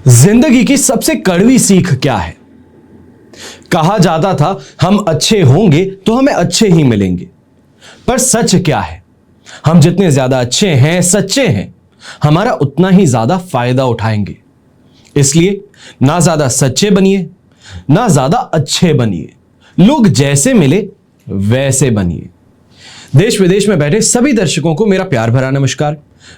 जिंदगी की सबसे कड़वी सीख क्या है? कहा जाता था हम अच्छे होंगे तो हमें अच्छे ही मिलेंगे, पर सच क्या है? हम जितने ज्यादा अच्छे हैं, सच्चे हैं, हमारा उतना ही ज्यादा फायदा उठाएंगे। इसलिए ना ज्यादा सच्चे बनिए, ना ज्यादा अच्छे बनिए। लोग जैसे मिले वैसे बनिए। देश विदेश में बैठे सभी दर्शकों को मेरा प्यार भरा नमस्कार।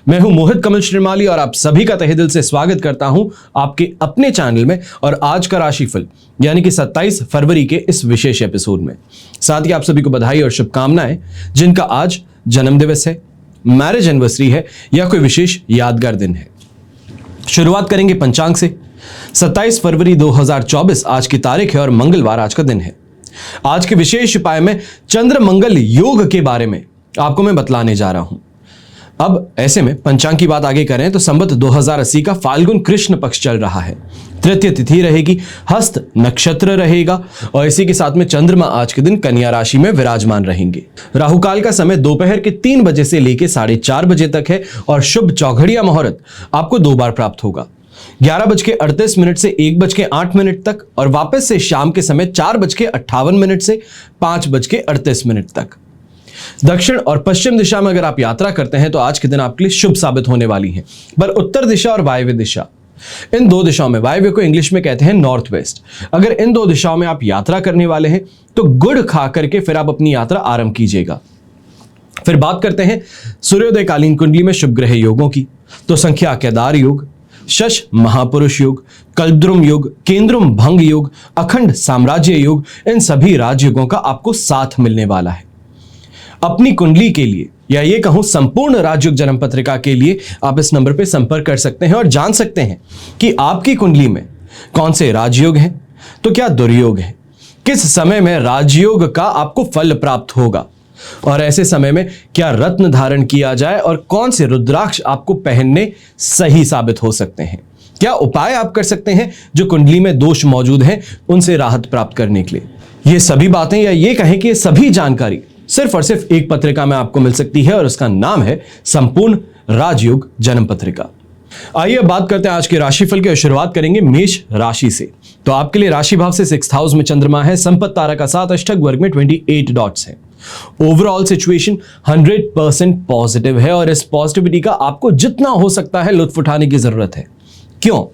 मैं हूं मोहित कमल श्रीमाली और आप सभी का तहे दिल से स्वागत करता हूं आपके अपने चैनल में और आज का राशिफल यानी कि 27 फरवरी के इस विशेष एपिसोड में। साथ ही आप सभी को बधाई और शुभकामनाएं जिनका आज जन्मदिवस है, मैरिज एनिवर्सरी है या कोई विशेष यादगार दिन है। शुरुआत करेंगे पंचांग से। 27 फरवरी 2024 आज की तारीख है और मंगलवार आज का दिन है। आज के विशेष उपाय में चंद्र मंगल योग के बारे में आपको मैं बतलाने जा रहा हूं। अब ऐसे में पंचांग की बात आगे करें तो संवत 2080 का फाल्गुन कृष्ण पक्ष चल रहा है। तृतीय तिथि रहेगी, हस्त नक्षत्र रहेगा और इसी के साथ में चंद्रमा आज के दिन कन्या राशि में विराजमान रहेंगे। राहु काल का समय दोपहर के 3 बजे से लेकर 4:30 बजे तक है और शुभ चौघड़िया मुहूर्त आपको 2 बार प्राप्त होगा। 11:38 से 1:08 तक और वापस से शाम के समय 4:58 से 5:38 तक। दक्षिण और पश्चिम दिशा में अगर आप यात्रा करते हैं तो आज के दिन आपके लिए शुभ साबित होने वाली है। पर उत्तर दिशा और वायव्य दिशा, इन दो दिशाओं में, वायव्य को इंग्लिश में कहते हैं नॉर्थ वेस्ट, अगर इन दो दिशाओं में आप यात्रा करने वाले हैं तो गुड़ खा करके फिर आप अपनी यात्रा आरंभ कीजिएगा। फिर बात करते हैं सूर्योदय कालीन कुंडली में शुभ ग्रह योगों की। तो संख्या केदार योग, शश महापुरुष योग, कल्पद्रुम योग, केंद्रुम भंग योग, अखंड साम्राज्य योग, इन सभी राजयोगों का आपको साथ मिलने वाला है। अपनी कुंडली के लिए या ये कहूं संपूर्ण राजयोग जन्म पत्रिका के लिए आप इस नंबर पे संपर्क कर सकते हैं और जान सकते हैं कि आपकी कुंडली में कौन से राजयोग हैं तो क्या दुर्योग है, किस समय में राजयोग का आपको फल प्राप्त होगा और ऐसे समय में क्या रत्न धारण किया जाए और कौन से रुद्राक्ष आपको पहनने सही साबित हो सकते हैं, क्या उपाय आप कर सकते हैं जो कुंडली में दोष मौजूद हैं उनसे राहत प्राप्त करने के लिए। ये सभी बातें या ये कहें कि ये सभी जानकारी सिर्फ और सिर्फ एक पत्रिका में आपको मिल सकती है और उसका नाम है संपूर्ण राजयोग जन्म पत्रिका। आइए बात करते हैं आज के राशिफल की और शुरुआत करेंगे मेष राशि से। तो आपके लिए राशि भाव से 6th हाउस में चंद्रमा है, संपत्ति तारा का 7 अष्टक वर्ग में 28 डॉट्स है। ओवरऑल सिचुएशन 100% पॉजिटिव है और इस पॉजिटिविटी का आपको जितना हो सकता है लुत्फ उठाने की जरूरत है। क्यों?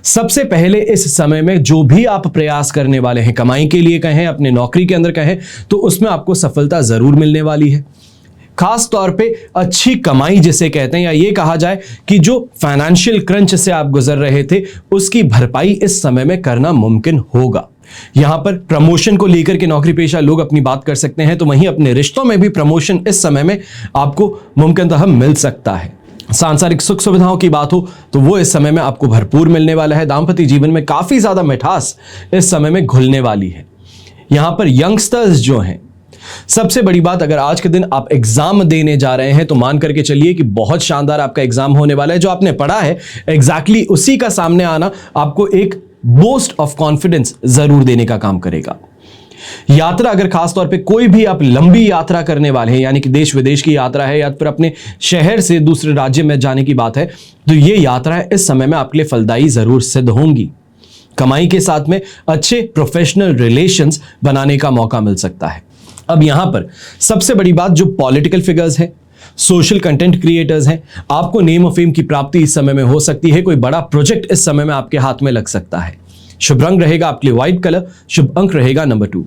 सबसे पहले इस समय में जो भी आप प्रयास करने वाले हैं, कमाई के लिए कहें, अपने नौकरी के अंदर कहें, तो उसमें आपको सफलता जरूर मिलने वाली है। खास तौर पे अच्छी कमाई जिसे कहते हैं या ये कहा जाए कि जो फाइनेंशियल क्रंच से आप गुजर रहे थे उसकी भरपाई इस समय में करना मुमकिन होगा। यहां पर प्रमोशन को लेकर के नौकरी पेशा लोग अपनी बात कर सकते हैं, तो वहीं अपने रिश्तों में भी प्रमोशन इस समय में आपको मुमकिनतः मिल सकता है। सांसारिक सुख सुविधाओं की बात हो तो वो इस समय में आपको भरपूर मिलने वाला है। दाम्पत्य जीवन में काफी ज्यादा मिठास इस समय में घुलने वाली है। यहां पर यंगस्टर्स जो हैं, सबसे बड़ी बात, अगर आज के दिन आप एग्जाम देने जा रहे हैं तो मान करके चलिए कि बहुत शानदार आपका एग्जाम होने वाला है। जो आपने पढ़ा है एग्जैक्टली उसी का सामने आना आपको एक बूस्ट ऑफ कॉन्फिडेंस जरूर देने का काम करेगा। यात्रा, अगर खास तौर पे कोई भी आप लंबी यात्रा करने वाले हैं यानी कि देश विदेश की यात्रा है या फिर अपने शहर से दूसरे राज्य में जाने की बात है, तो ये यात्रा इस समय में आपके लिए फलदायी जरूर सिद्ध होंगी। कमाई के साथ में अच्छे प्रोफेशनल रिलेशंस बनाने का मौका मिल सकता है। अब यहां पर सबसे बड़ी बात, जो पॉलिटिकल फिगर्स हैं, सोशल कंटेंट क्रिएटर्स हैं, आपको नेम और फेम की प्राप्ति इस समय में हो सकती है। कोई बड़ा प्रोजेक्ट इस समय में आपके हाथ में लग सकता है। शुभ रंग रहेगा आपके लिए व्हाइट कलर, शुभ अंक रहेगा नंबर 2।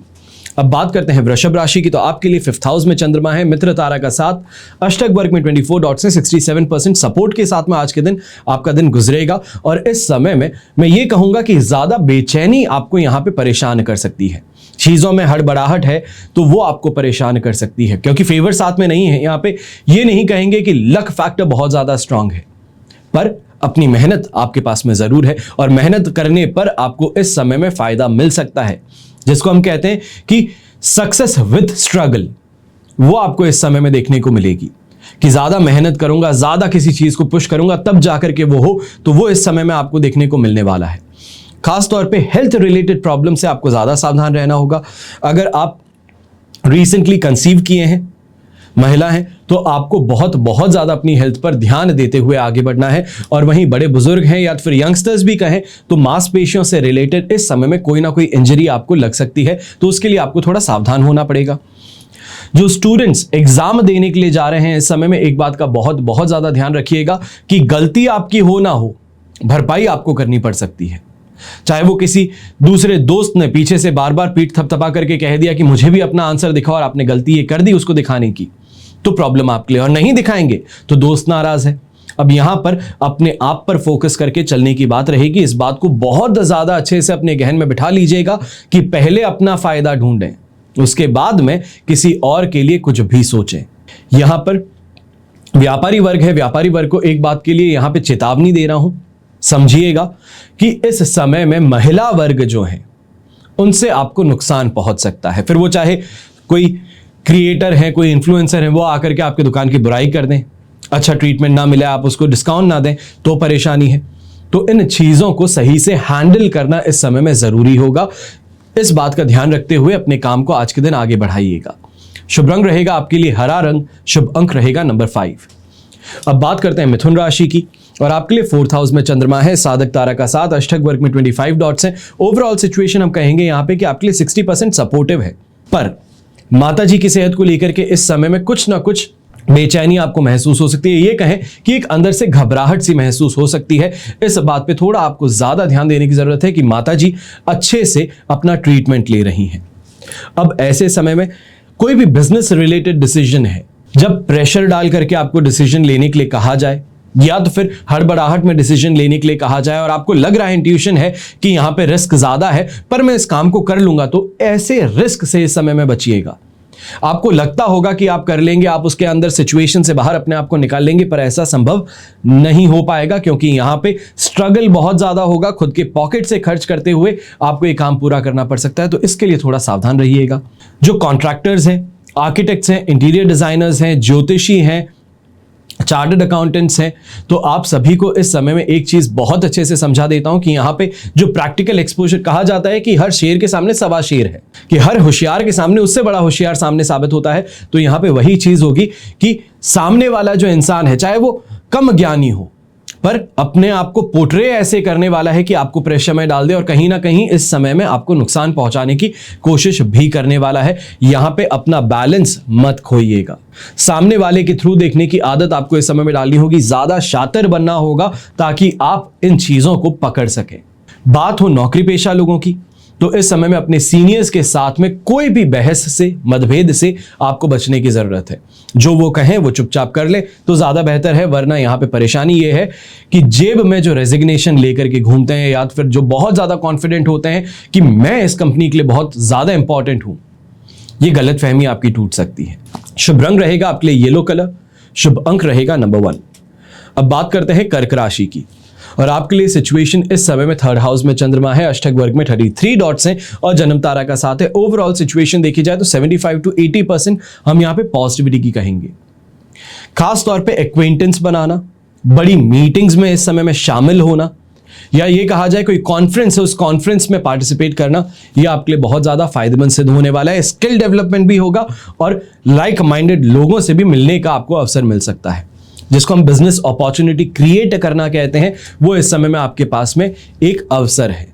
अब बात करते हैं वृषभ राशि की। तो आपके लिए 5th हाउस में चंद्रमा है, मित्र तारा का 7 अष्टक वर्ग में 24 डॉट से 67% सपोर्ट के साथ में आज के दिन आपका दिन गुजरेगा और इस समय में मैं ये कहूंगा कि ज्यादा बेचैनी आपको यहां पे परेशान कर सकती है। चीजों में हड़बड़ाहट है तो वो आपको परेशान कर सकती है क्योंकि फेवर साथ में नहीं है। यहां पे ये नहीं कहेंगे कि लक फैक्टर बहुत ज्यादा स्ट्रांग है, पर अपनी मेहनत आपके पास में जरूर है और मेहनत करने पर आपको इस समय में फायदा मिल सकता है, जिसको हम कहते हैं कि सक्सेस विद स्ट्रगल, वो आपको इस समय में देखने को मिलेगी कि ज्यादा मेहनत करूंगा, ज्यादा किसी चीज को पुश करूंगा तब जाकर के वो हो, तो वो इस समय में आपको देखने को मिलने वाला है। खास तौर पे हेल्थ रिलेटेड प्रॉब्लम से आपको ज्यादा सावधान रहना होगा। अगर आप रिसेंटली कंसीव किए हैं महिला हैं तो आपको बहुत बहुत ज्यादा अपनी हेल्थ पर ध्यान देते हुए आगे बढ़ना है। और वहीं बड़े बुजुर्ग हैं या फिर यंगस्टर्स भी कहें तो मांसपेशियों से रिलेटेड इस समय में कोई ना कोई इंजरी आपको लग सकती है, तो उसके लिए आपको थोड़ा सावधान होना पड़ेगा। जो स्टूडेंट्स एग्जाम देने के लिए जा रहे हैं इस समय में एक बात का बहुत बहुत ज्यादा ध्यान रखिएगा कि गलती आपकी हो ना हो, भरपाई आपको करनी पड़ सकती है। चाहे वो किसी दूसरे दोस्त ने पीछे से बार बार पीठ थपथपा करके कह दिया कि मुझे भी अपना आंसर दिखाओ, और आपने गलती ये कर दी उसको दिखाने की, तो प्रॉब्लम आपके लिए, और नहीं दिखाएंगे तो दोस्त नाराज है। अब यहां पर अपने आप पर फोकस करके चलने की बात रहेगी। इस बात को बहुत ज्यादा अच्छे से अपने गहन में बिठा लीजिएगा कि पहले अपना फायदा ढूंढें, उसके बाद में किसी और के लिए कुछ भी सोचें। यहां पर व्यापारी वर्ग है, व्यापारी वर्ग को एक बात के लिए यहां पे चेतावनी दे रहा हूं, समझिएगा कि इस समय में महिला वर्ग जो है उनसे आपको नुकसान पहुंच सकता है। फिर वो चाहे कोई क्रिएटर है, कोई इन्फ्लुएंसर है, वो आकर के आपकी दुकान की बुराई कर दें, अच्छा ट्रीटमेंट ना मिले, आप उसको डिस्काउंट ना दें तो परेशानी है। तो इन चीजों को सही से हैंडल करना इस समय में जरूरी होगा। इस बात का ध्यान रखते हुए अपने काम को आज के दिन आगे बढ़ाइएगा। शुभ रंग रहेगा आपके लिए हरा रंग, शुभ अंक रहेगा नंबर 5। अब बात करते हैं मिथुन राशि की, और आपके लिए 4th हाउस में चंद्रमा है, साधक तारा का 7, अष्टक वर्ग में 25 डॉट्स हैं। ओवरऑल सिचुएशन हम कहेंगे यहां पे कि आपके लिए 60% सपोर्टिव है, पर माता जी की सेहत को लेकर के इस समय में कुछ ना कुछ बेचैनी आपको महसूस हो सकती है। ये कहें कि एक अंदर से घबराहट सी महसूस हो सकती है। इस बात पे थोड़ा आपको ज्यादा ध्यान देने की जरूरत है कि माता जी अच्छे से अपना ट्रीटमेंट ले रही हैं। अब ऐसे समय में कोई भी बिजनेस रिलेटेड डिसीजन है, जब प्रेशर डाल करके आपको डिसीजन लेने के लिए कहा जाए या तो फिर हड़बड़ाहट में डिसीजन लेने के लिए कहा जाए और आपको लग रहा है, इंट्यूशन है कि यहां पे रिस्क ज्यादा है पर मैं इस काम को कर लूंगा, तो ऐसे रिस्क से इस समय में बचिएगा। आपको लगता होगा कि आप कर लेंगे, आप उसके अंदर सिचुएशन से बाहर अपने आप को निकाल लेंगे, पर ऐसा संभव नहीं हो पाएगा क्योंकि यहां पे स्ट्रगल बहुत ज्यादा होगा। खुद के पॉकेट से खर्च करते हुए आपको ये काम पूरा करना पड़ सकता है, तो इसके लिए थोड़ा सावधान रहिएगा। जो कॉन्ट्रैक्टर्स हैं, आर्किटेक्ट्स हैं, इंटीरियर डिजाइनर्स हैं, ज्योतिषी हैं, चार्टर्ड अकाउंटेंट्स हैं, तो आप सभी को इस समय में एक चीज बहुत अच्छे से समझा देता हूं कि यहां पे जो प्रैक्टिकल एक्सपोजर कहा जाता है कि हर शेर के सामने सवा शेर है, कि हर होशियार के सामने उससे बड़ा होशियार सामने साबित होता है। तो यहां पे वही चीज होगी कि सामने वाला जो इंसान है, चाहे वो कम ज्ञानी हो, पर अपने आप को पोर्ट्रे ऐसे करने वाला है कि आपको प्रेशर में डाल दे और कहीं ना कहीं इस समय में आपको नुकसान पहुंचाने की कोशिश भी करने वाला है। यहां पे अपना बैलेंस मत खोइएगा। सामने वाले के थ्रू देखने की आदत आपको इस समय में डालनी होगी, ज्यादा शातिर बनना होगा ताकि आप इन चीजों को पकड़ सकें। बात हो नौकरी पेशा लोगों की, तो इस समय में अपने सीनियर्स के साथ में कोई भी बहस से, मतभेद से आपको बचने की जरूरत है। जो वो कहें वो चुपचाप कर ले तो ज्यादा बेहतर है, वरना यहां पे परेशानी ये है कि जेब में जो रेजिग्नेशन लेकर के घूमते हैं या फिर जो बहुत ज्यादा कॉन्फिडेंट होते हैं कि मैं इस कंपनी के लिए बहुत ज्यादा इंपॉर्टेंट हूं, ये गलतफहमी आपकी टूट सकती है। शुभ रंग रहेगा आपके लिए येलो कलर, शुभ अंक रहेगा नंबर 1। अब बात करते हैं कर्क राशि की, और आपके लिए सिचुएशन इस समय में 3rd हाउस में चंद्रमा है, अष्टक वर्ग में 33 डॉट्स हैं और जन्म तारा का 7 है। ओवरऑल सिचुएशन देखी जाए तो 75 to 80% हम यहां पे पॉजिटिविटी की कहेंगे। खास तौर पे एक्वेंटेंस बनाना, बड़ी मीटिंग्स में इस समय में शामिल होना, या ये कहा जाए कोई कॉन्फ्रेंस है, उस कॉन्फ्रेंस में पार्टिसिपेट करना, यह आपके लिए बहुत ज्यादा फायदेमंद सिद्ध होने वाला है। स्किल डेवलपमेंट भी होगा और लाइक माइंडेड लोगों से भी मिलने का आपको अवसर मिल सकता है, जिसको हम बिजनेस अपॉर्चुनिटी क्रिएट करना कहते हैं। वो इस समय में आपके पास में एक अवसर है।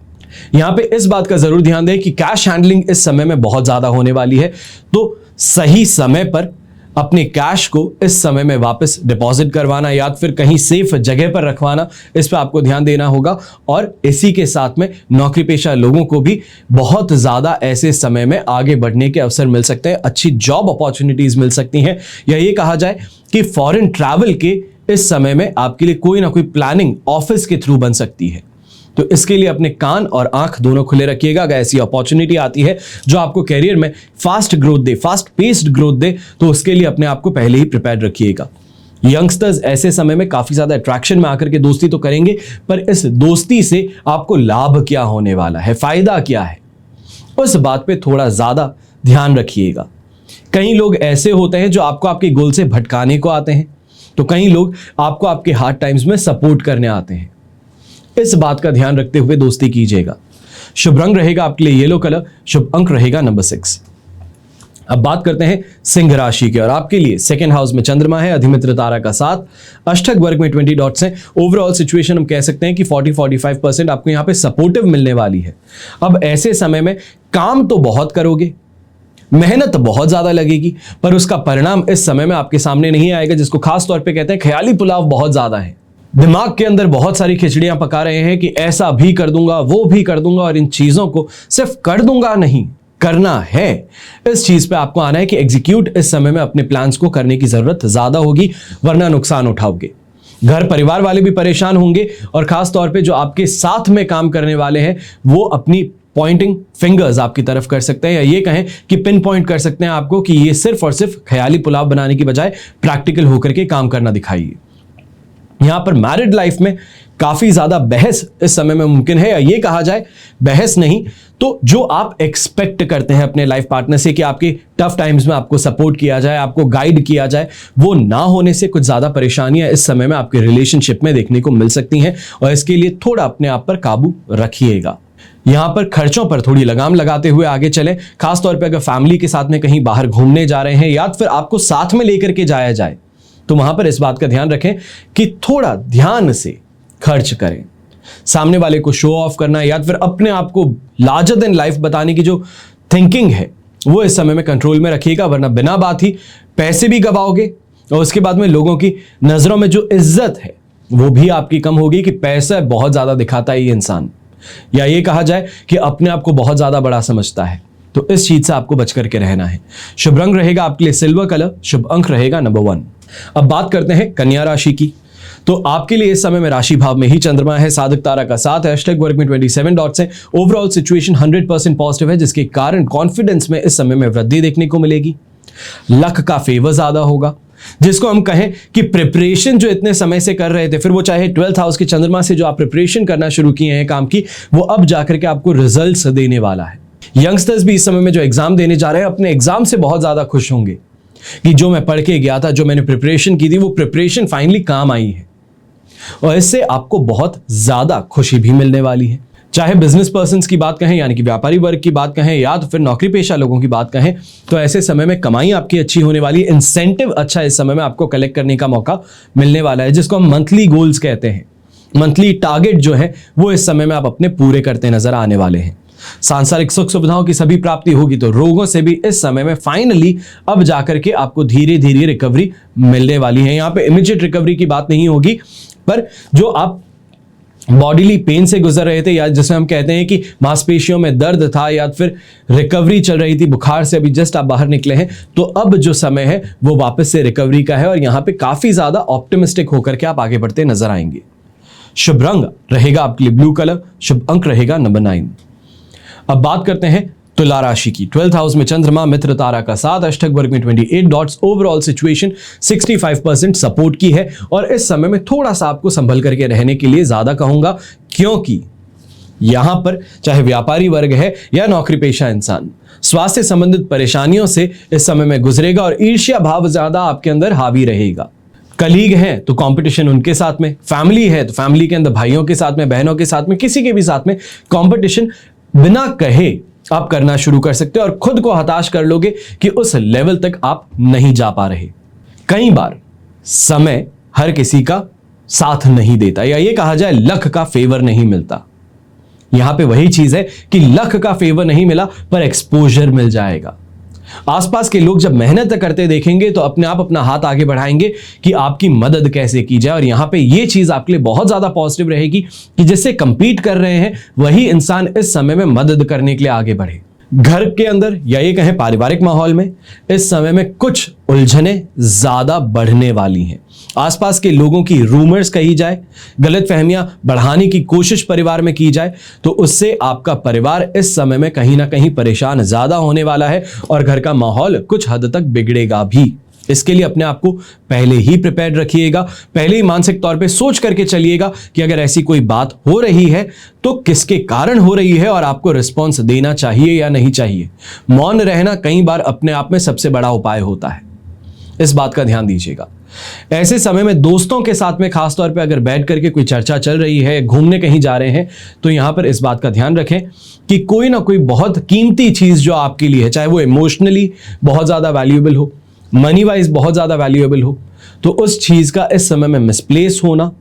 यहां पे इस बात का जरूर ध्यान दें कि कैश हैंडलिंग इस समय में बहुत ज्यादा होने वाली है, तो सही समय पर अपने कैश को इस समय में वापस डिपॉजिट करवाना या फिर कहीं सेफ जगह पर रखवाना, इस पर आपको ध्यान देना होगा। और इसी के साथ में नौकरी पेशा लोगों को भी बहुत ज्यादा ऐसे समय में आगे बढ़ने के अवसर मिल सकते हैं, अच्छी जॉब अपॉर्चुनिटीज मिल सकती हैं, या ये कहा जाए कि फॉरेन ट्रैवल के इस समय में आपके लिए कोई ना कोई प्लानिंग ऑफिस के थ्रू बन सकती है। तो इसके लिए अपने कान और आंख दोनों खुले रखिएगा। अगर ऐसी अपॉर्चुनिटी आती है जो आपको कैरियर में फास्ट ग्रोथ दे, फास्ट पेस्ड ग्रोथ दे, तो उसके लिए अपने आप को पहले ही प्रिपेयर रखिएगा। यंगस्टर्स ऐसे समय में काफी ज्यादा अट्रैक्शन में आकर के दोस्ती तो करेंगे, पर इस दोस्ती से आपको लाभ क्या होने वाला है, फायदा क्या है, उस बात पे थोड़ा ज्यादा ध्यान रखिएगा। कई लोग ऐसे होते हैं जो आपको आपके गोल से भटकाने को आते हैं, तो कई लोग आपको आपके हार्ड टाइम्स में सपोर्ट करने आते हैं। इस बात का ध्यान रखते हुए दोस्ती कीजिएगा। शुभ रंग रहेगा आपके लिए येलो कलर, शुभ अंक रहेगा नंबर 6। अब बात करते हैं सिंह राशि की, और आपके लिए सेकंड हाउस में चंद्रमा है, अधिमित्र तारा का साथ, अष्टक वर्ग में 20 डॉट्स हैं। ओवरऑल सिचुएशन हम कह सकते हैं कि 40-45% आपको यहां पे सपोर्टिव मिलने वाली है। अब ऐसे समय में काम तो बहुत करोगे, मेहनत बहुत ज्यादा लगेगी, पर उसका परिणाम इस समय में आपके सामने नहीं आएगा, जिसको खास तौर पे कहते हैं ख्याली पुलाव बहुत ज्यादा है। दिमाग के अंदर बहुत सारी खिचड़ियां पका रहे हैं कि ऐसा भी कर दूंगा, वो भी कर दूंगा, और इन चीजों को सिर्फ कर दूंगा नहीं, करना है। इस चीज पे आपको आना है कि एग्जीक्यूट इस समय में अपने प्लान्स को करने की जरूरत ज्यादा होगी, वरना नुकसान उठाओगे। घर परिवार वाले भी परेशान होंगे, और खास तौर पे जो आपके साथ में काम करने वाले हैं वो अपनी पॉइंटिंग फिंगर्स आपकी तरफ कर सकते हैं, या ये कहें कि पिन पॉइंट कर सकते हैं आपको कि ये सिर्फ और सिर्फ ख्याली पुलाव बनाने की बजाय प्रैक्टिकल होकर के काम करना दिखाइए। यहां पर मैरिड लाइफ में काफी ज्यादा बहस इस समय में मुमकिन है, या ये कहा जाए बहस नहीं तो जो आप एक्सपेक्ट करते हैं अपने लाइफ पार्टनर से कि आपके टफ टाइम्स में आपको सपोर्ट किया जाए, आपको गाइड किया जाए, वो ना होने से कुछ ज्यादा परेशानियां इस समय में आपके रिलेशनशिप में देखने को मिल सकती हैं, और इसके लिए थोड़ा अपने आप पर काबू रखिएगा। यहां पर खर्चों पर थोड़ी लगाम लगाते हुए आगे चलें, खासतौर पर अगर फैमिली के साथ में कहीं बाहर घूमने जा रहे हैं या फिर आपको साथ में लेकर के जाया जाए, तो वहां पर इस बात का ध्यान रखें कि थोड़ा ध्यान से खर्च करें। सामने वाले को शो ऑफ करना या फिर अपने आप को लार्जर देन लाइफ बताने की जो थिंकिंग है वो इस समय में कंट्रोल में रखिएगा, वरना बिना बात ही पैसे भी गवाओगे, और उसके बाद में लोगों की नजरों में जो इज्जत है वो भी आपकी कम होगी कि पैसा बहुत ज्यादा दिखाता है ये इंसान, या ये कहा जाए कि अपने आप को बहुत ज्यादा बड़ा समझता है। तो इस चीज से आपको बच करके रहना है। शुभ रंग रहेगा आपके लिए सिल्वर कलर, शुभ अंक रहेगा नंबर 1। अब बात करते हैं कन्या राशि की। तो आपके लिए इस समय में राशि भाव में ही चंद्रमा है, साधक तारा का साथ है, अष्टक वर्ग में 27 डॉट्स हैं। ओवरऑल सिचुएशन 100% पॉजिटिव है, जिसके कारण कॉन्फिडेंस में इस समय में वृद्धि देखने को मिलेगी। लक का फेवर ज्यादा होगा, जिसको हम कहें कि प्रिपरेशन जो इतने समय से कर रहे थे, फिर वो चाहे 12th हाउस के चंद्रमा से जो आप प्रिपरेशन करना शुरू किए हैं काम की, वो अब जाकर के आपको रिजल्ट्स देने वाला है। यंगस्टर्स भी इस समय में जो एग्जाम देने जा रहे हैं अपने एग्जाम से बहुत ज्यादा खुश होंगे कि जो मैं पढ़ के गया था, जो मैंने प्रिपरेशन की थी, वो प्रिपरेशन फाइनली काम आई है, और इससे आपको बहुत ज्यादा खुशी भी मिलने वाली है। चाहे बिजनेस पर्सन्स की बात कहें, यानी कि व्यापारी वर्ग की बात कहें, या तो फिर नौकरी पेशा लोगों की बात कहें, तो ऐसे समय में कमाई आपकी अच्छी होने वाली है। इंसेंटिव अच्छा इस समय में आपको कलेक्ट करने का मौका मिलने वाला है, जिसको हम मंथली गोल्स कहते हैं। मंथली टारगेट जो है वो इस समय में आप अपने पूरे करते नजर आने वाले हैं। सांसारिक सुख सुविधाओं की सभी प्राप्ति होगी, तो रोगों से भी इस समय में फाइनली अब जाकर के आपको धीरे धीरे रिकवरी मिलने वाली है। यहाँ पे इमीडिएट रिकवरी की बात नहीं होगी, पर जो आप बॉडीली पेन से गुजर रहे थे, या जिसे हम कहते हैं कि मांसपेशियों में दर्द था, या फिर रिकवरी चल रही थी, बुखार से अभी जस्ट आप बाहर निकले हैं, तो अब जो समय है वो वापस से रिकवरी का है, और यहाँ पे काफी ज्यादा ऑप्टिमिस्टिक होकर के आप आगे बढ़ते नजर आएंगे। शुभ रंग रहेगा आपके लिए ब्लू कलर, शुभ अंक रहेगा नंबर 9। अब बात करते हैं तुला राशि की। 12th हाउस में चंद्रमा, मित्र तारा का साथ, अष्टक वर्ग में 28 डॉट्स। ओवरऑल सिचुएशन 65% सपोर्ट की है, और इस समय में थोड़ा सा आपको संभल करके रहने के लिए ज्यादा कहूंगा, क्योंकि यहां पर चाहे व्यापारी वर्ग है या नौकरी पेशा इंसान, स्वास्थ्य संबंधित परेशानियों से इस समय में गुजरेगा, और ईर्ष्या भाव ज्यादा आपके अंदर हावी रहेगा। कलीग हैं तो कंपटीशन उनके साथ में, फैमिली है तो फैमिली के अंदर भाइयों के साथ में, बहनों के साथ में, किसी के भी साथ में कंपटीशन बिना कहे आप करना शुरू कर सकते हो, और खुद को हताश कर लोगे कि उस लेवल तक आप नहीं जा पा रहे। कई बार समय हर किसी का साथ नहीं देता, या ये कहा जाए लक का फेवर नहीं मिलता। यहां पे वही चीज है कि लक का फेवर नहीं मिला पर एक्सपोजर मिल जाएगा। आसपास के लोग जब मेहनत करते देखेंगे तो अपने आप अपना हाथ आगे बढ़ाएंगे कि आपकी मदद कैसे की जाए, और यहां पे ये चीज आपके लिए बहुत ज्यादा पॉजिटिव रहेगी कि जिससे कंपीट कर रहे हैं वही इंसान इस समय में मदद करने के लिए आगे बढ़े। घर के अंदर या ये कहें पारिवारिक माहौल में इस समय में कुछ उलझने ज्यादा बढ़ने वाली हैं। आसपास के लोगों की रूमर्स कही जाए, गलतफहमियां बढ़ाने की कोशिश परिवार में की जाए, तो उससे आपका परिवार इस समय में कहीं ना कहीं परेशान ज्यादा होने वाला है, और घर का माहौल कुछ हद तक बिगड़ेगा भी। इसके लिए अपने आप को पहले ही प्रिपेयर्ड रखिएगा, पहले ही मानसिक तौर पे सोच करके चलिएगा कि अगर ऐसी कोई बात हो रही है तो किसके कारण हो रही है, और आपको रिस्पॉन्स देना चाहिए या नहीं चाहिए। मौन रहना कई बार अपने आप में सबसे बड़ा उपाय होता है, इस बात का ध्यान दीजिएगा। ऐसे समय में दोस्तों के साथ में खासतौर पे अगर बैठ करके कोई चर्चा चल रही है, घूमने कहीं जा रहे हैं, तो यहां पर इस बात का ध्यान रखें कि कोई ना कोई बहुत कीमती चीज जो आपके लिए है, चाहे वो इमोशनली बहुत ज्यादा वैल्यूएबल हो, मनी वाइज बहुत ज्यादा वैल्यूएबल हो, तो उस चीज का इस समय में मिसप्लेस होना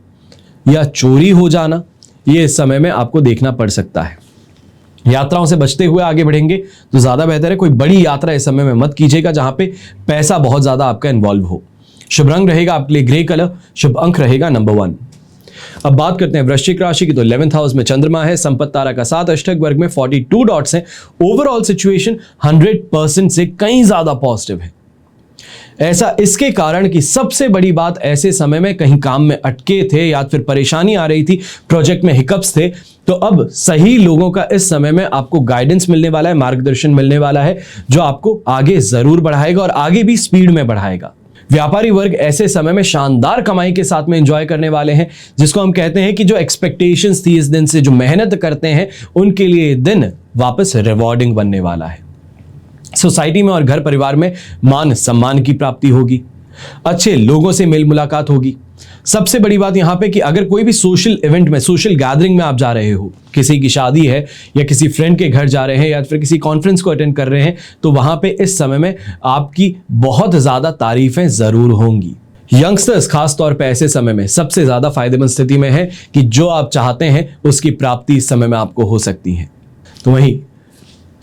या चोरी हो जाना, ये इस समय में आपको देखना पड़ सकता है। यात्राओं से बचते हुए आगे बढ़ेंगे तो ज्यादा बेहतर है। कोई बड़ी यात्रा इस समय में मत कीजिएगा जहां पे पैसा बहुत ज्यादा आपका इन्वॉल्व हो। शुभ रंग रहेगा आपके लिए ग्रे कलर, शुभ अंक रहेगा नंबर 1। अब बात करते हैं वृश्चिक राशि की, तो 11th हाउस में चंद्रमा है, संपत्ति तारा का 7, अष्टक वर्ग में 42 डॉट्स हैं। ओवरऑल सिचुएशन 100% से कहीं ज्यादा पॉजिटिव है। ऐसा इसके कारण कि सबसे बड़ी बात, ऐसे समय में कहीं काम में अटके थे या फिर परेशानी आ रही थी, प्रोजेक्ट में हिकअप्स थे, तो अब सही लोगों का इस समय में आपको गाइडेंस मिलने वाला है, मार्गदर्शन मिलने वाला है, जो आपको आगे जरूर बढ़ाएगा और आगे भी स्पीड में बढ़ाएगा। व्यापारी वर्ग ऐसे समय में शानदार कमाई के साथ में एंजॉय करने वाले हैं, जिसको हम कहते हैं कि जो एक्सपेक्टेशंस थी इस दिन से, जो मेहनत करते हैं, उनके लिए दिन वापस रिवॉर्डिंग बनने वाला है। सोसाइटी में और घर परिवार में मान सम्मान की प्राप्ति होगी, अच्छे लोगों से मेल मुलाकात होगी। सबसे बड़ी बात यहां पे कि अगर कोई भी सोशल इवेंट में, सोशल गैदरिंग में आप जा रहे हो, किसी की शादी है या किसी फ्रेंड के घर जा रहे हैं या फिर किसी कॉन्फ्रेंस को अटेंड कर रहे हैं, तो वहां पे इस समय में आपकी बहुत ज्यादा तारीफें जरूर होंगी। यंगस्टर्स खास तौर पे ऐसे समय में सबसे ज्यादा फायदेमंद स्थिति में है कि जो आप चाहते हैं उसकी प्राप्ति इस समय में आपको हो सकती है। तो वहीं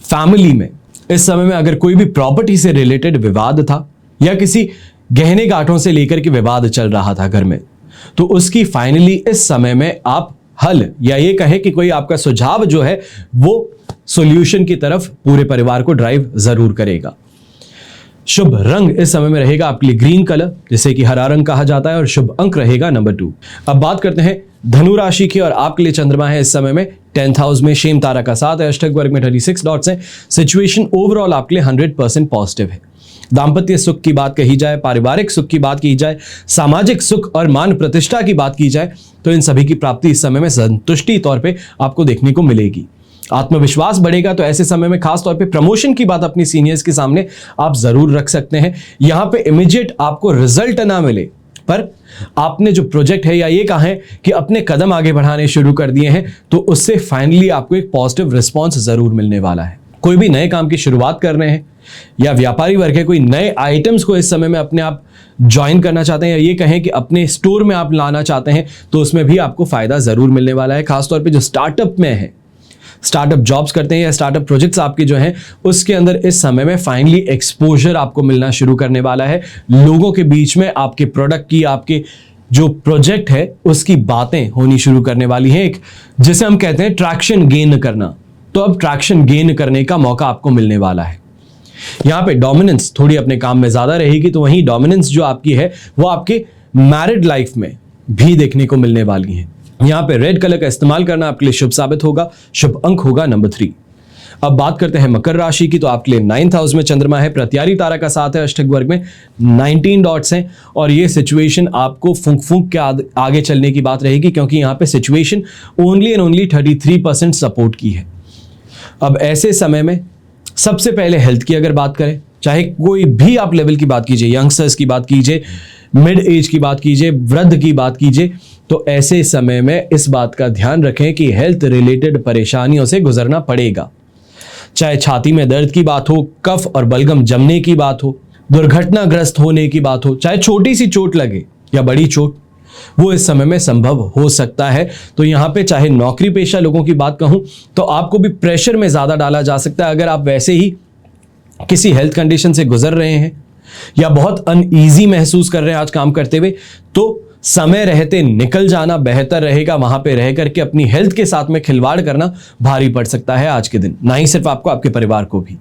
फैमिली में इस समय में अगर कोई भी प्रॉपर्टी से रिलेटेड विवाद था या किसी गहने गांठों से लेकर के विवाद चल रहा था घर में, तो उसकी फाइनली इस समय में आप हल, या ये कहे कि कोई आपका सुझाव जो है वो सॉल्यूशन की तरफ पूरे परिवार को ड्राइव जरूर करेगा। शुभ रंग इस समय में रहेगा आपके लिए ग्रीन कलर, जिसे कि हरा रंग कहा जाता है, और शुभ अंक रहेगा नंबर 2। अब बात करते हैं धनु राशि की, और आपके लिए चंद्रमा है इस समय में 10th हाउस में, शेम तारा का 7 है, अष्टक वर्ग में 36 डॉट्स हैं। सिचुएशन ओवरऑल आपके लिए 100% पॉजिटिव है। दाम्पत्य सुख की बात कही जाए, पारिवारिक सुख की बात की जाए, सामाजिक सुख और मान प्रतिष्ठा की बात की जाए, तो इन सभी की प्राप्ति इस समय में संतुष्टि तौर पे आपको देखने को मिलेगी। आत्मविश्वास बढ़ेगा, तो ऐसे समय में खास तौर पे प्रमोशन की बात अपनी सीनियर्स के सामने आप जरूर रख सकते हैं। यहां पे इमीडिएट आपको रिजल्ट ना मिले, पर आपने जो प्रोजेक्ट है या ये कहा है कि अपने कदम आगे बढ़ाने शुरू कर दिए हैं, तो उससे फाइनली आपको एक पॉजिटिव रिस्पॉन्स जरूर मिलने वाला है। कोई भी नए काम की शुरुआत कर रहे हैं या व्यापारी वर्ग है, कोई नए आइटम्स को इस समय में अपने आप ज्वाइन करना चाहते हैं, या ये कहें कि अपने स्टोर में आप लाना चाहते हैं, तो उसमें भी आपको फायदा जरूर मिलने वाला है। खासतौर पे जो स्टार्टअप में है, स्टार्टअप जॉब्स करते हैं या स्टार्टअप प्रोजेक्ट्स आपके जो हैं, उसके अंदर इस समय में फाइनली एक्सपोजर आपको मिलना शुरू करने वाला है। लोगों के बीच में आपके प्रोडक्ट की, आपके जो प्रोजेक्ट है उसकी बातें होनी शुरू करने वाली हैं, एक जिसे हम कहते हैं ट्रैक्शन गेन करना। तो अब ट्रैक्शन गेन करने का मौका आपको मिलने वाला है। यहां पे डोमिनेंस थोड़ी अपने काम में ज्यादा रहेगी, तो वहीं डोमिनेंस जो आपकी है वो आपके मैरिड लाइफ में भी देखने को मिलने वाली है। यहां पे रेड कलर का इस्तेमाल करना आपके लिए शुभ साबित होगा, शुभ अंक होगा नंबर 3। अब बात करते हैं मकर राशि की, तो आपके लिए 9th हाउस में चंद्रमा है, प्रत्यारी तारा का 7 है, अष्टक वर्ग में 19 डॉट्स हैं, और ये सिचुएशन आपको फूंक फूंक के आगे चलने की बात रहेगी, क्योंकि यहां पे situation only and only 33% support की है। अब ऐसे समय में सबसे पहले हेल्थ की अगर बात करें, चाहे कोई भी आप लेवल की बात कीजिए, यंगस्टर्स की बात कीजिए, मिड एज की बात कीजिए, वृद्ध की बात कीजिए, तो ऐसे समय में इस बात का ध्यान रखें कि हेल्थ रिलेटेड परेशानियों से गुजरना पड़ेगा। चाहे छाती में दर्द की बात हो, कफ और बलगम जमने की बात हो, दुर्घटनाग्रस्त होने की बात हो, चाहे छोटी सी चोट लगे या बड़ी चोट, वो इस समय में संभव हो सकता है। तो यहां पे चाहे नौकरी पेशा लोगों की बात कहूं, तो आपको भी प्रेशर में ज्यादा डाला जा सकता है। अगर आप वैसे ही किसी हेल्थ कंडीशन से गुजर रहे हैं या बहुत अनईजी महसूस कर रहे हैं आज काम करते हुए, तो समय रहते निकल जाना बेहतर रहेगा। वहां पे रह करके अपनी हेल्थ के साथ में खिलवाड़ करना भारी पड़ सकता है आज के दिन, ना ही सिर्फ आपको, आपके परिवार को भी।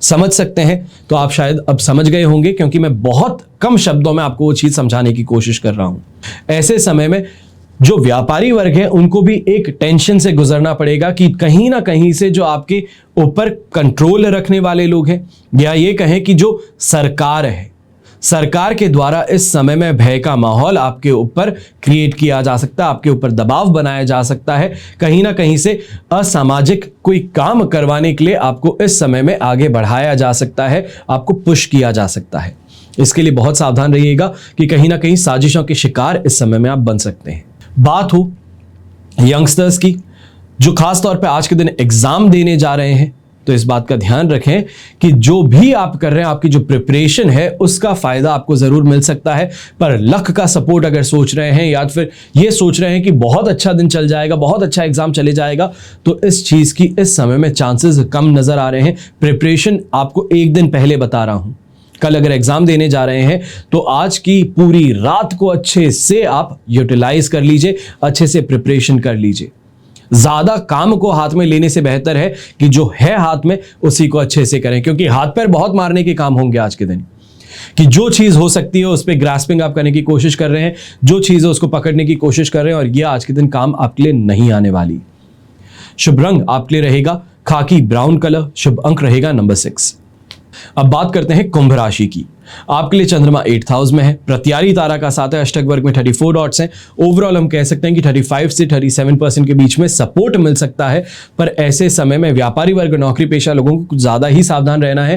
समझ सकते हैं तो आप शायद अब समझ गए होंगे, क्योंकि मैं बहुत कम शब्दों में आपको वो चीज समझाने की कोशिश कर रहा हूं। ऐसे समय में जो व्यापारी वर्ग है उनको भी एक टेंशन से गुजरना पड़ेगा कि कहीं ना कहीं से जो आपके ऊपर कंट्रोल रखने वाले लोग हैं, या ये कहें कि जो सरकार है, सरकार के द्वारा इस समय में भय का माहौल आपके ऊपर क्रिएट किया जा सकता है, आपके ऊपर दबाव बनाया जा सकता है। कहीं ना कहीं से असामाजिक कोई काम करवाने के लिए आपको इस समय में आगे बढ़ाया जा सकता है, आपको पुश किया जा सकता है। इसके लिए बहुत सावधान रहिएगा कि कहीं ना कहीं साजिशों के शिकार इस समय में आप बन सकते हैं। बात हो यंगस्टर्स की, जो खास तौर पे आज के दिन एग्जाम देने जा रहे हैं, तो इस बात का ध्यान रखें कि जो भी आप कर रहे हैं, आपकी जो प्रिपरेशन है उसका फायदा आपको जरूर मिल सकता है, पर लक का सपोर्ट अगर सोच रहे हैं या फिर ये सोच रहे हैं कि बहुत अच्छा दिन चल जाएगा, बहुत अच्छा एग्जाम चले जाएगा, तो इस चीज की इस समय में चांसेस कम नजर आ रहे हैं। प्रिपरेशन आपको एक दिन पहले बता रहा हूं, कल अगर एग्जाम देने जा रहे हैं तो आज की पूरी रात को अच्छे से आप यूटिलाइज कर लीजिए, अच्छे से प्रिपरेशन कर लीजिए। ज्यादा काम को हाथ में लेने से बेहतर है कि जो है हाथ में उसी को अच्छे से करें, क्योंकि हाथ पैर बहुत मारने के काम होंगे आज के दिन, कि जो चीज हो सकती है उस पर ग्रास्पिंग आप करने की कोशिश कर रहे हैं, जो चीज है उसको पकड़ने की कोशिश कर रहे हैं, और यह आज के दिन काम आपके लिए नहीं आने वाली। शुभ रंग आपके लिए रहेगा खाकी ब्राउन कलर, शुभ अंक रहेगा नंबर 6। अब बात करते हैं कुंभ राशि की। आपके लिए चंद्रमा 8th हाउस में है, प्रत्यारी तारा का साथ है, अष्टक वर्ग में 34 डॉट्स हैं। ओवरऑल हम कह सकते हैं कि 35 से 37% के बीच में सपोर्ट मिल सकता है, पर ऐसे समय में व्यापारी वर्ग, नौकरी पेशा लोगों को कुछ ज्यादा ही सावधान रहना है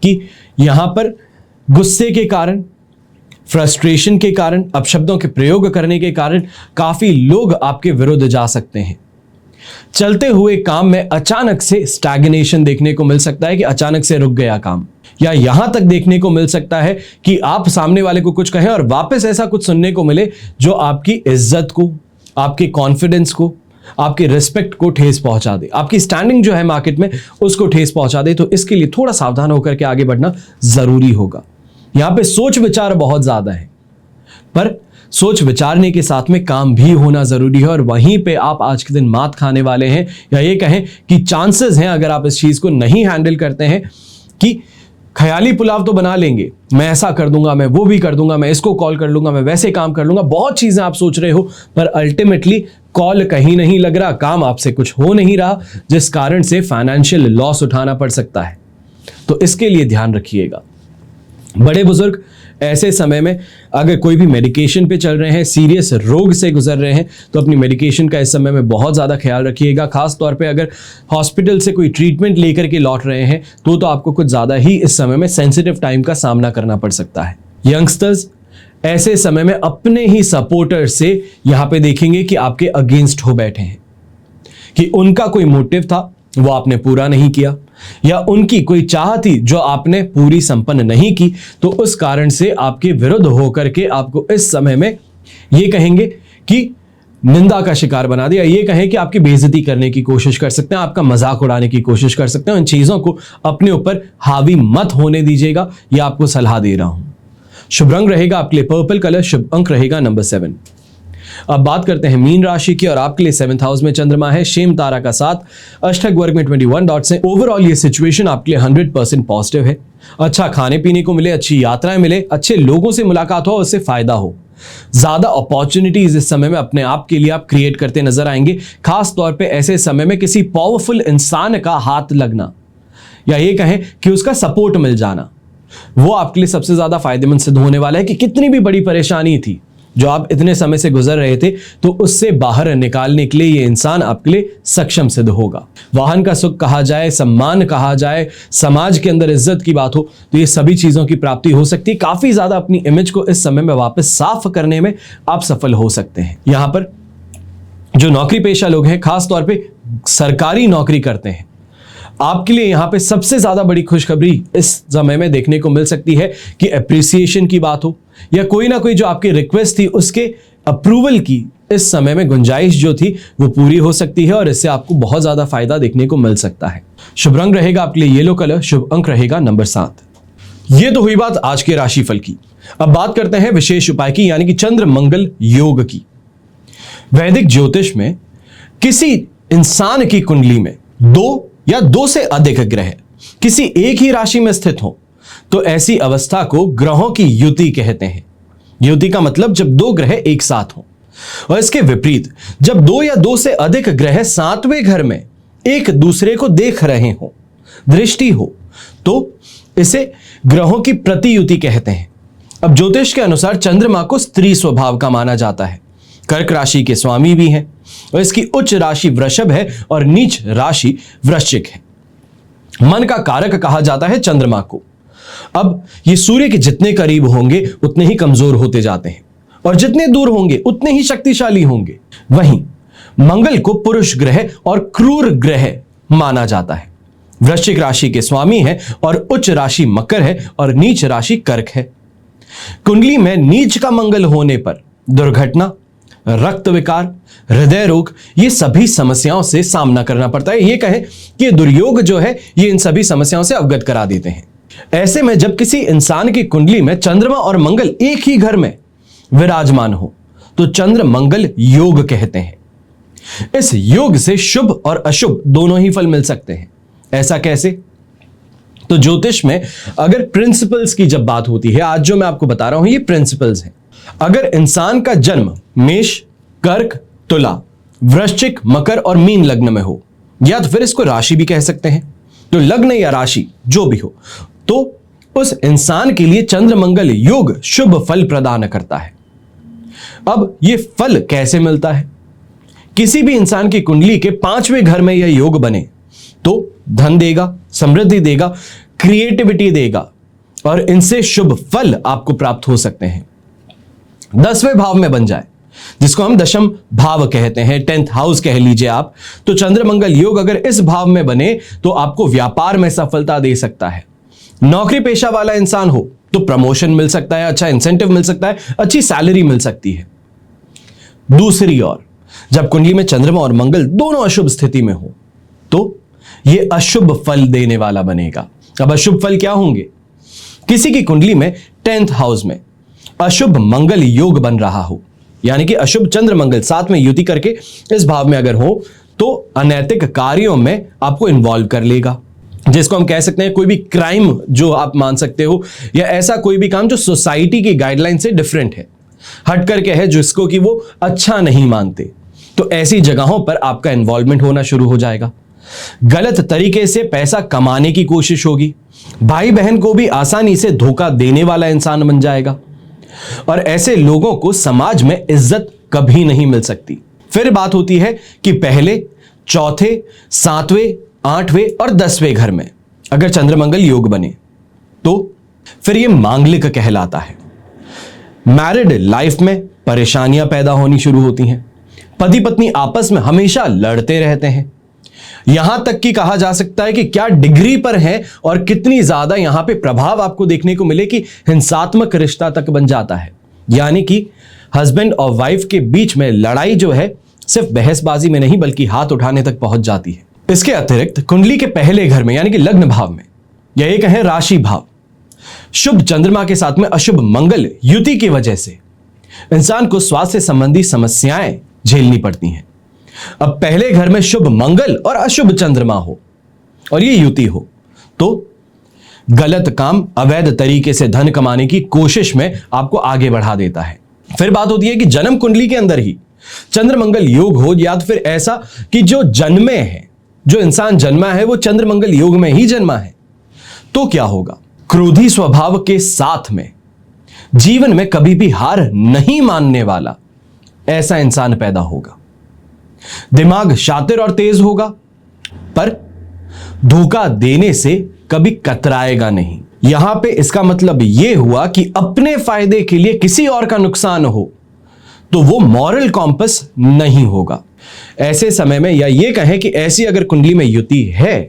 कि यहां पर गुस्से के कारण, फ्रस्ट्रेशन के कारण, अपशब्दों के प्रयोग करने के कारण काफी लोग आपके विरुद्ध जा सकते हैं। चलते हुए काम में अचानक से स्टैग्नेशन देखने को मिल सकता है कि अचानक से रुक गया काम, या यहां तक देखने को मिल सकता है कि आप सामने वाले को कुछ कहें और वापस ऐसा कुछ सुनने को मिले जो आपकी इज्जत को, आपके कॉन्फिडेंस को, आपके रिस्पेक्ट को ठेस पहुंचा दे, आपकी स्टैंडिंग जो है मार्केट में उसको ठेस पहुंचा दे। तो इसके लिए थोड़ा सावधान होकर के आगे बढ़ना जरूरी होगा। यहां पे सोच विचार बहुत ज्यादा है, पर सोच विचारने के साथ में काम भी होना जरूरी है, और वहीं पे आप आज के दिन मात खाने वाले हैं, या ये कहें कि चांसेस हैं, अगर आप इस चीज को नहीं हैंडल करते हैं, कि ख्याली पुलाव तो बना लेंगे, मैं ऐसा कर दूंगा, मैं वो भी कर दूंगा, मैं इसको कॉल कर लूंगा, मैं वैसे काम कर लूंगा, बहुत चीजें आप सोच रहे हो, पर अल्टीमेटली कॉल कहीं नहीं लग रहा, काम आपसे कुछ हो नहीं रहा, जिस कारण से फाइनेंशियल लॉस उठाना पड़ सकता है। तो इसके लिए ध्यान रखिएगा। बड़े बुजुर्ग ऐसे समय में अगर कोई भी मेडिकेशन पे चल रहे हैं, सीरियस रोग से गुजर रहे हैं, तो अपनी मेडिकेशन का इस समय में बहुत ज़्यादा ख्याल रखिएगा। खास तौर पे अगर हॉस्पिटल से कोई ट्रीटमेंट लेकर के लौट रहे हैं तो आपको कुछ ज़्यादा ही इस समय में सेंसिटिव टाइम का सामना करना पड़ सकता है। यंगस्टर्स ऐसे समय में अपने ही सपोर्टर से यहाँ पे देखेंगे कि आपके अगेंस्ट हो बैठे हैं, कि उनका कोई मोटिव था वो आपने पूरा नहीं किया, या उनकी कोई चाह थी जो आपने पूरी संपन्न नहीं की, तो उस कारण से आपके विरुद्ध होकर के आपको इस समय में ये कहेंगे कि निंदा का शिकार बना दिया, ये कहें कि आपकी बेइज्जती करने की कोशिश कर सकते हैं, आपका मजाक उड़ाने की कोशिश कर सकते हैं। इन चीजों को अपने ऊपर हावी मत होने दीजिएगा, यह आपको सलाह दे रहा हूं। शुभ रंग रहेगा आपके लिए पर्पल कलर, शुभ अंक रहेगा नंबर 7। अब बात करते हैं मीन राशि की, और आपके लिए 7th हाउस में चंद्रमा है, शेम तारा का साथ, अष्टक वर्ग में 21 डॉट्स हैं। ओवरऑल ये सिचुएशन आपके लिए 100% पॉजिटिव है। अच्छा खाने पीने को मिले, अच्छी यात्राएं मिले, अच्छे लोगों से मुलाकात हो, उससे फायदा हो। ज्यादा अपॉर्चुनिटीज इस समय में अपने आप के लिए आप क्रिएट करते नजर आएंगे। खास तौर पे ऐसे समय में किसी पावरफुल इंसान का हाथ लगना, या ये कहें कि उसका सपोर्ट मिल जाना, वो आपके लिए सबसे ज्यादा फायदेमंद सिद्ध होने वाला है। कि कितनी भी बड़ी परेशानी थी जो आप इतने समय से गुजर रहे थे, तो उससे बाहर निकालने के लिए ये इंसान आपके लिए सक्षम सिद्ध होगा। वाहन का सुख कहा जाए, सम्मान कहा जाए, समाज के अंदर इज्जत की बात हो, तो ये सभी चीजों की प्राप्ति हो सकती है। काफी ज्यादा अपनी इमेज को इस समय में वापस साफ करने में आप सफल हो सकते हैं। यहां पर जो नौकरी पेशा लोग हैं, खास तौर पे सरकारी नौकरी करते हैं, आपके लिए यहां पे सबसे ज्यादा बड़ी खुशखबरी इस समय में देखने को मिल सकती है कि एप्रिसिएशन की बात हो, या कोई ना कोई जो आपकी रिक्वेस्ट थी उसके अप्रूवल की इस समय में गुंजाइश जो थी वो पूरी हो सकती है, और इससे आपको बहुत ज्यादा फायदा देखने को मिल सकता है। शुभ रंग रहेगा आपके लिए येलो कलर, शुभ अंक रहेगा नंबर 7। ये तो हुई बात आज के राशिफल की। अब बात करते हैं विशेष उपाय की, यानी कि चंद्र मंगल योग की। वैदिक ज्योतिष में किसी इंसान की कुंडली में 2 या 2 से अधिक ग्रह किसी एक ही राशि में स्थित हो, तो ऐसी अवस्था को ग्रहों की युति कहते हैं। युति का मतलब जब 2 ग्रह एक साथ हों। और इसके विपरीत जब 2 या 2 से अधिक ग्रह 7वें घर में एक दूसरे को देख रहे हों, दृष्टि हो, तो इसे ग्रहों की प्रतियुति कहते हैं। अब ज्योतिष के अनुसार चंद्रमा को स्त्री स्वभाव का माना जाता है, कर्क राशि के स्वामी भी हैं, और इसकी उच्च राशि वृषभ है और नीच राशि वृश्चिक है। मन का कारक कहा जाता है चंद्रमा को, अब ये सूर्य के जितने करीब होंगे उतने ही कमजोर होते जाते हैं और जितने दूर होंगे उतने ही शक्तिशाली होंगे। वहीं मंगल को पुरुष ग्रह और क्रूर ग्रह माना जाता है। वृश्चिक राशि के स्वामी है और उच्च राशि मकर है और नीच राशि कर्क है। कुंडली में नीच का मंगल होने पर दुर्घटना, रक्त विकार, हृदय रोग, ये सभी समस्याओं से सामना करना पड़ता है। ये कहें कि दुर्योग जो है ये इन सभी समस्याओं से अवगत करा देते हैं। ऐसे में जब किसी इंसान की कुंडली में चंद्रमा और मंगल एक ही घर में विराजमान हो तो चंद्र मंगल योग कहते हैं। इस योग से शुभ और अशुभ दोनों ही फल मिल सकते हैं। ऐसा कैसे? तो ज्योतिष में अगर प्रिंसिपल्स की जब बात होती है, आज जो मैं आपको बता रहा हूं ये प्रिंसिपल्स हैं। अगर इंसान का जन्म मेष, कर्क, तुला, वृश्चिक, मकर और मीन लग्न में हो, या तो फिर इसको राशि भी कह सकते हैं, तो लग्न या राशि जो भी हो, तो उस इंसान के लिए चंद्र मंगल योग शुभ फल प्रदान करता है। अब यह फल कैसे मिलता है? किसी भी इंसान की कुंडली के 5वें घर में यह योग बने तो धन देगा, समृद्धि देगा, क्रिएटिविटी देगा और इनसे शुभ फल आपको प्राप्त हो सकते हैं। 10वें भाव में बन जाए, जिसको हम दशम भाव कहते हैं, 10th हाउस कह लीजिए आप, तो चंद्र मंगल योग अगर इस भाव में बने तो आपको व्यापार में सफलता दे सकता है। नौकरी पेशा वाला इंसान हो तो प्रमोशन मिल सकता है, अच्छा इंसेंटिव मिल सकता है, अच्छी सैलरी मिल सकती है। दूसरी ओर जब कुंडली में चंद्रमा और मंगल दोनों अशुभ स्थिति में हो तो यह अशुभ फल देने वाला बनेगा। अब अशुभ फल क्या होंगे? किसी की कुंडली में 10th हाउस में अशुभ मंगल योग बन रहा हो, यानी कि अशुभ चंद्र मंगल साथ में युति करके इस भाव में अगर हो तो अनैतिक कार्यों में आपको इन्वॉल्व कर लेगा, जिसको हम कह सकते हैं कोई भी क्राइम जो आप मान सकते हो, या ऐसा कोई भी काम जो सोसाइटी की गाइडलाइन से डिफरेंट है, हट करके है, जिसको कि वो अच्छा नहीं मानते, तो ऐसी जगहों पर आपका इन्वॉल्वमेंट होना शुरू हो जाएगा। गलत तरीके से पैसा कमाने की कोशिश होगी, भाई बहन को भी आसानी से धोखा देने वाला इंसान बन जाएगा और ऐसे लोगों को समाज में इज्जत कभी नहीं मिल सकती। फिर बात होती है कि पहले, चौथे, 7वें, 8वें और 10वें घर में अगर चंद्रमंगल योग बने तो फिर यह मांगलिक कहलाता है। मैरिड लाइफ में परेशानियां पैदा होनी शुरू होती हैं, पति पत्नी आपस में हमेशा लड़ते रहते हैं, यहां तक कि कहा जा सकता है कि क्या डिग्री पर है और कितनी ज्यादा यहां पे प्रभाव आपको देखने को मिले कि हिंसात्मक रिश्ता तक बन जाता है, यानी कि हस्बैंड और वाइफ के बीच में लड़ाई जो है सिर्फ बहसबाजी में नहीं बल्कि हाथ उठाने तक पहुंच जाती है। इसके अतिरिक्त कुंडली के पहले घर में यानी कि लग्न भाव में, या एक है राशि भाव, शुभ चंद्रमा के साथ में अशुभ मंगल युति की वजह से इंसान को स्वास्थ्य संबंधी समस्याएं झेलनी पड़ती हैं। अब पहले घर में शुभ मंगल और अशुभ चंद्रमा हो और ये युति हो तो गलत काम, अवैध तरीके से धन कमाने की कोशिश में आपको आगे बढ़ा देता है। फिर बात होती है कि जन्म कुंडली के अंदर ही चंद्र मंगल योग हो, या तो फिर ऐसा कि जो जन्मे है, जो इंसान जन्मा है वो चंद्र मंगल योग में ही जन्मा है, तो क्या होगा? क्रोधी स्वभाव के साथ में जीवन में कभी भी हार नहीं मानने वाला ऐसा इंसान पैदा होगा। दिमाग शातिर और तेज होगा, पर धोखा देने से कभी कतराएगा नहीं। यहां पे इसका मतलब यह हुआ कि अपने फायदे के लिए किसी और का नुकसान हो तो वो मॉरल कॉम्पस नहीं होगा। ऐसे समय में, या ये कहें कि ऐसी अगर कुंडली में युति है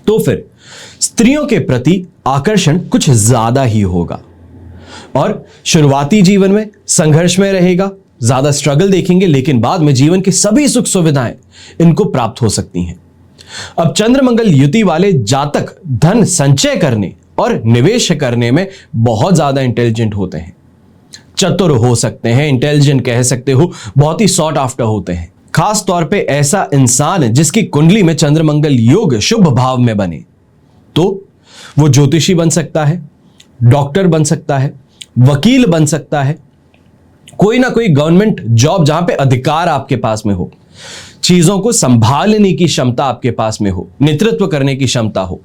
तो फिर स्त्रियों के प्रति आकर्षण कुछ ज्यादा ही होगा और शुरुआती जीवन में संघर्ष में रहेगा, ज्यादा स्ट्रगल देखेंगे, लेकिन बाद में जीवन की सभी सुख सुविधाएं इनको प्राप्त हो सकती हैं। अब चंद्र मंगल युति वाले जातक धन संचय करने और निवेश करने में बहुत ज्यादा इंटेलिजेंट होते हैं, चतुर हो सकते हैं, इंटेलिजेंट कह सकते हो, बहुत ही सॉट आफ्टर होते हैं। खास तौर पे ऐसा इंसान जिसकी कुंडली में चंद्र मंगल योग शुभ भाव में बने तो वो ज्योतिषी बन सकता है, डॉक्टर बन सकता है, वकील बन सकता है, कोई ना कोई गवर्नमेंट जॉब जहां पे अधिकार आपके पास में हो, चीजों को संभालने की क्षमता आपके पास में हो, नेतृत्व करने की क्षमता हो,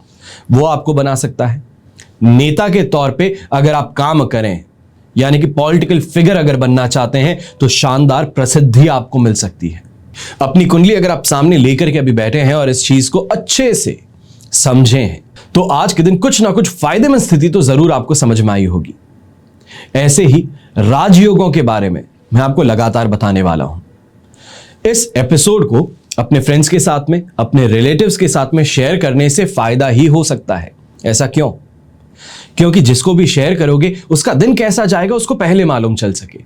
वो आपको बना सकता है। नेता के तौर पे अगर आप काम करें, यानी कि पॉलिटिकल फिगर अगर बनना चाहते हैं तो शानदार प्रसिद्धि आपको मिल सकती है। अपनी कुंडली अगर आप सामने लेकर के अभी बैठे हैं और इस चीज को अच्छे से समझे हैं तो आज के दिन कुछ ना कुछ फायदेमंद स्थिति तो जरूर आपको समझ में आई होगी। ऐसे ही राजयोगों के बारे में मैं आपको लगातार बताने वाला हूं। इस एपिसोड को अपने फ्रेंड्स के साथ में, अपने रिलेटिव्स के साथ में शेयर करने से फायदा ही हो सकता है। ऐसा क्यों? क्योंकि जिसको भी शेयर करोगे उसका दिन कैसा जाएगा उसको पहले मालूम चल सके।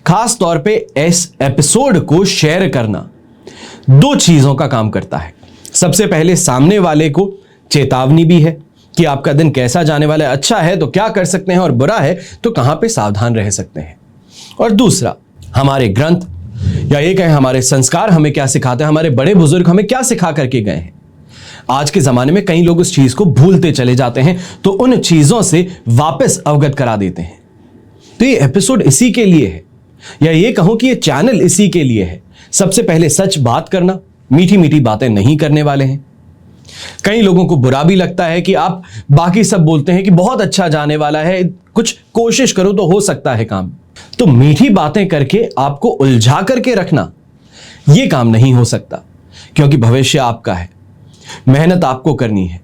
खास तौर पे इस एपिसोड को शेयर करना 2 चीजों का काम करता है। सबसे पहले सामने वाले को चेतावनी भी है कि आपका दिन कैसा जाने वाला है, अच्छा है तो क्या कर सकते हैं और बुरा है तो कहां पे सावधान रह सकते हैं। और दूसरा, हमारे ग्रंथ या ये कहें हमारे संस्कार हमें क्या सिखाते हैं, हमारे बड़े बुजुर्ग हमें क्या सिखा करके गए हैं। आज के जमाने में कई लोग उस चीज को भूलते चले जाते हैं, तो उन चीजों से वापस अवगत करा देते हैं। तो ये एपिसोड इसी के लिए है, या ये कहूं कि ये चैनल इसी के लिए है। सबसे पहले सच बात करना, मीठी मीठी बातें नहीं करने वाले हैं। कई लोगों को बुरा भी लगता है कि आप बाकी सब बोलते हैं कि बहुत अच्छा जाने वाला है, कुछ कोशिश करो तो हो सकता है काम। तो मीठी बातें करके आपको उलझा करके रखना, यह काम नहीं हो सकता, क्योंकि भविष्य आपका है, मेहनत आपको करनी है।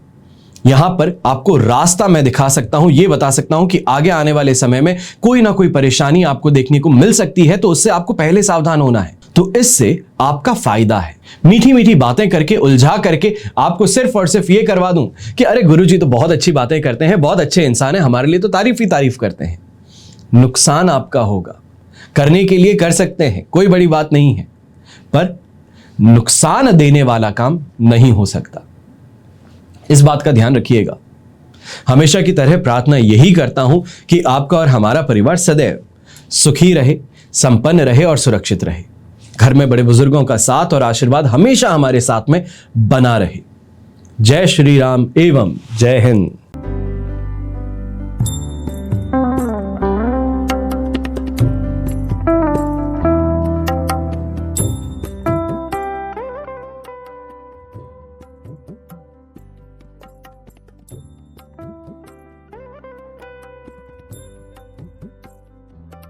यहां पर आपको रास्ता मैं दिखा सकता हूं, यह बता सकता हूं कि आगे आने वाले समय में कोई ना कोई परेशानी आपको देखने को मिल सकती है, तो उससे आपको पहले सावधान होना है। तो इससे आपका फायदा है। मीठी मीठी बातें करके उलझा करके आपको सिर्फ और सिर्फ ये करवा दूं कि अरे गुरुजी तो बहुत अच्छी बातें करते हैं, बहुत अच्छे इंसान है, हमारे लिए तो तारीफ ही तारीफ करते हैं। नुकसान आपका होगा। करने के लिए कर सकते हैं, कोई बड़ी बात नहीं है, पर नुकसान देने वाला काम नहीं हो सकता। इस बात का ध्यान रखिएगा। हमेशा की तरह प्रार्थना यही करता हूं कि आपका और हमारा परिवार सदैव सुखी रहे, संपन्न रहे और सुरक्षित रहे। घर में बड़े बुजुर्गों का साथ और आशीर्वाद हमेशा हमारे साथ में बना रहे। जय श्री राम एवं जय हिंद।